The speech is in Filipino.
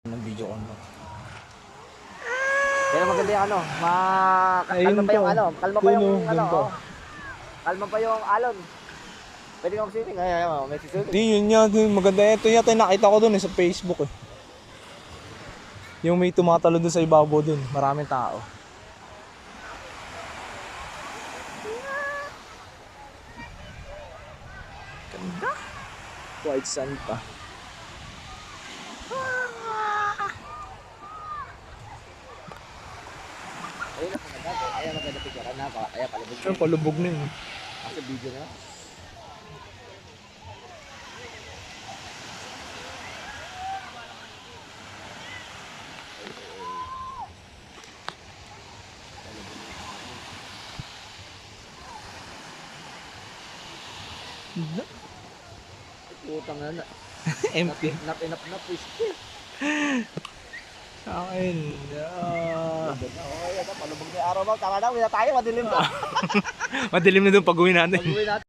Ng video ko no. Pero maganda yung ano, kalma pa yung ano, kalma pa yung ano, oh. Kalma pa yung alon. Pwede kang swimming, ay, may swimming. Di, yun nga, maganda. Ito yata yung nakita ko dun sa Facebook eh. Yung may tumatalo dun sa ibabaw dun, maraming tao. Ganda. White sand pa. Ayun maganda picture na pa. Ayan palubog. Sure, palubog na yun. Sa video na. Utang na. Empty. Not enough na fish. Sa akin. Palubog na yung araw mo. Tama na, wala tayo, madilim na. Madilim na doon pag-uwi natin. Pag-uwi natin.